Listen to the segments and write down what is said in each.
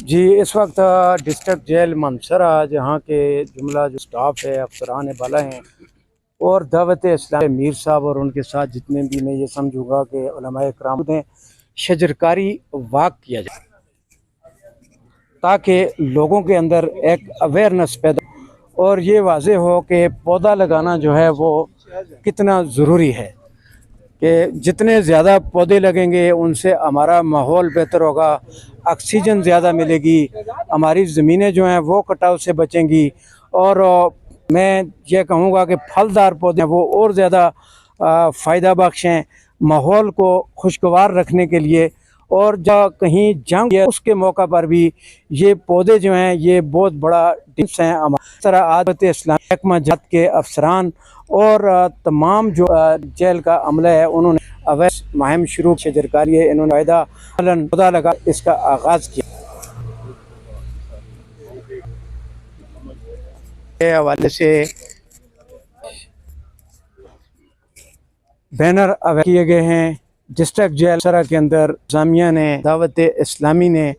जी, इस वक्त district jail मानसरा जहाँ के जुमला जो स्टाफ है, अफसरान बाला हैं और दावत इस्लाम मीर साहब और उनके साथ जितने भी, मैं ये समझूंगा कि उलमाए किराम हैं, शजरकारी वाक किया जाए ताकि लोगों के अंदर एक अवेयरनेस पैदा और ये वाज़े हो कि पौधा लगाना जो है वो कितना ज़रूरी है कि जितने ज़्यादा पौधे लगेंगे उनसे हमारा माहौल बेहतर होगा, ऑक्सीजन ज़्यादा मिलेगी, हमारी ज़मीनें जो हैं वो कटाव से बचेंगी और मैं ये कहूँगा कि फलदार पौधे वो और ज़्यादा फ़ायदा बख्श हैं माहौल को खुशगवार रखने के लिए। और जहाँ कहीं जंग है उसके मौका पर भी ये पौधे जो हैं ये बहुत बड़ा टिप्स हैं। हमारी तरह आदत इस्लामी महकमा जात के अफसरान और तमाम जो जेल का अमला है उन्होंने अवैध मुहिम शुरू शजरकारी है, इन्होंने वायदा पौधा लगा इसका आगाज़ किया। के हवाले से बैनर अवेयर किए गए हैं डिस्ट्रिक्ट जेल सरा के अंदर। जामिया ने, दावत इस्लामी ने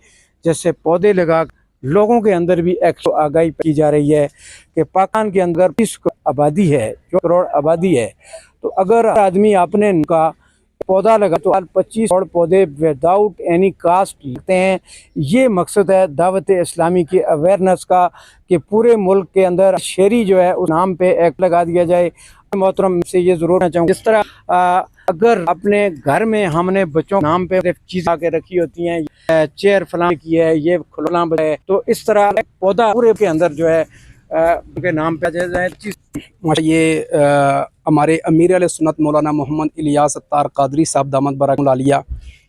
जैसे पौधे लगा लोगों के अंदर भी एक आगाही की जा रही है कि पाकिस्तान के अंदर 20 आबादी है, जो करोड़ आबादी है, तो अगर आदमी अपने का पौधा लगा तो 25 करोड़ पौधे विदाउट एनी कास्ट लगते हैं। ये मकसद है दावत इस्लामी की अवेयरनेस का कि पूरे मुल्क के अंदर शेरी जो है उस नाम पे एक लगा दिया जाए। मोहतरम से ये ज़रूर चाहूँगा जिस तरह अगर अपने घर में हमने बच्चों के नाम पे चीज़ आके रखी होती हैं, चेयर फलां की है, ये खिलौना है, तो इस तरह पौधा पूरे के अंदर जो है उनके नाम पे जाए चीज़। ये हमारे अमीर अहले सुन्नत मौलाना मोहम्मद इलियास अत्तार कादरी साहब दामद बरकत आलिया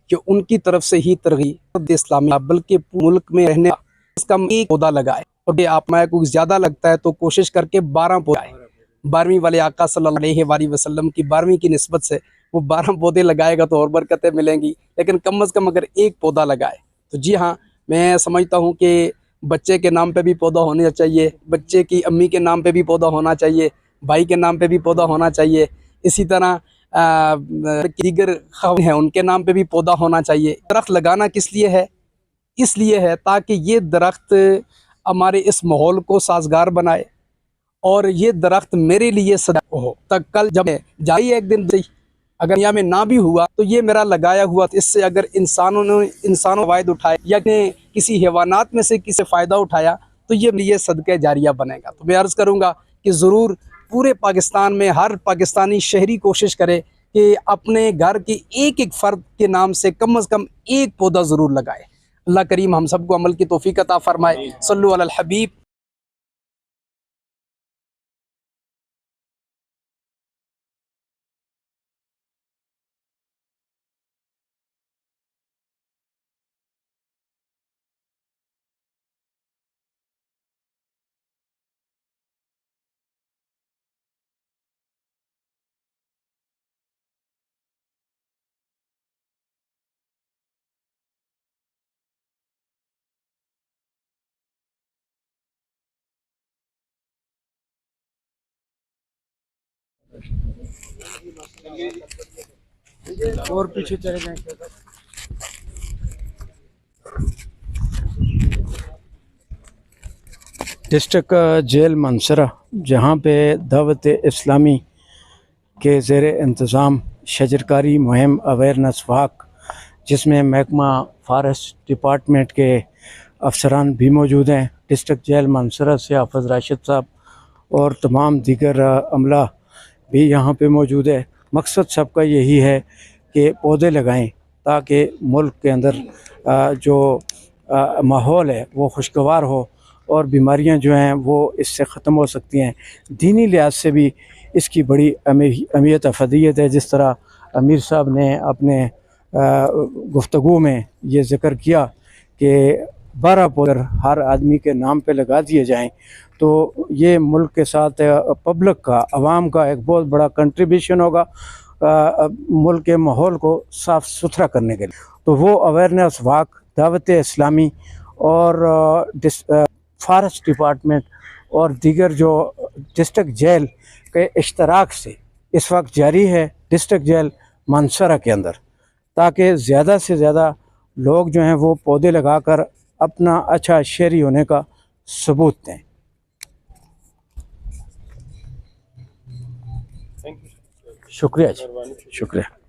कि उनकी तरफ से ही तरगीब इस्लामी बल्कि मुल्क में रहने इसका एक पौधा लगाए और आप मैं को ज़्यादा लगता है तो कोशिश करके 12 पौधे 12वीं वाले आका सल्लल्लाहु अलैहि वसल्लम की 12वीं की निस्बत से वो 12 पौधे लगाएगा तो और बरकतें मिलेंगी, लेकिन कम अज़ कम अगर एक पौधा लगाए तो जी हाँ, मैं समझता हूँ कि बच्चे के नाम पे भी पौधा होना चाहिए, बच्चे की अम्मी के नाम पे भी पौधा होना चाहिए, भाई के नाम पे भी पौधा होना चाहिए। इसी तरह दीगर हैं उनके नाम पे भी पौधा होना चाहिए। दरख्त लगाना किस लिए है? इसलिए है ताकि ये दरख्त हमारे इस माहौल को साजगार बनाए और ये दरख्त मेरे लिए सदा हो तक कल जब जाइए एक दिन अगर दुनिया में ना भी हुआ तो ये मेरा लगाया हुआ, इससे अगर इंसानों फ़ायदा उठाए या किसी हैवानात में से किसी फ़ायदा उठाया तो ये सदक़े जारिया बनेगा। तो मैं अर्ज़ करूँगा कि ज़रूर पूरे पाकिस्तान में हर पाकिस्तानी शहरी कोशिश करे कि अपने घर के एक एक फ़र्द के नाम से कम एक पौधा ज़रूर लगाए। अल्लाह करीम हम सबको अमल की तौफ़ीक़ अता फ़रमाए। सल्लु अलल हबीब। और पीछे चले जाएं। डिस्ट्रिक्ट जेल मानसरा जहाँ पे दावत इस्लामी के ज़ेर इंतज़ाम शजरकारी मुहिम अवेयरनेस वाक, जिसमें महकमा फॉरेस्ट डिपार्टमेंट के अफसरान भी मौजूद हैं, डिस्ट्रिक्ट जेल मानसरा से हाफ़िज़ राशिद साहब और तमाम दीगर अमला भी यहाँ पे मौजूद है। मकसद सबका यही है कि पौधे लगाएं ताकि मुल्क के अंदर जो माहौल है वो खुशगवार हो और बीमारियां जो हैं वो इससे ख़त्म हो सकती हैं। दीनी लिहाज से भी इसकी बड़ी अहमियत अफदियत है। जिस तरह अमीर साहब ने अपने गुफ्तगू में ये ज़िक्र किया कि 12 पौधे हर आदमी के नाम पे लगा दिए जाएं तो ये मुल्क के साथ पब्लिक का, आवाम का एक बहुत बड़ा कंट्रीब्यूशन होगा मुल्क के माहौल को साफ़ सुथरा करने के लिए। तो वो अवेयरनेस वाक दावत इस्लामी और फॉरेस्ट डिपार्टमेंट और दीगर जो डिस्ट्रिक्ट जेल के इश्तराक से इस वक्त जारी है डिस्ट्रिक्ट जेल मानसरा के अंदर, ताकि ज़्यादा से ज़्यादा लोग जो हैं वो पौधे लगाकर अपना अच्छा शहरी होने का सबूत दें। शुक्रिया जी, शुक्रिया।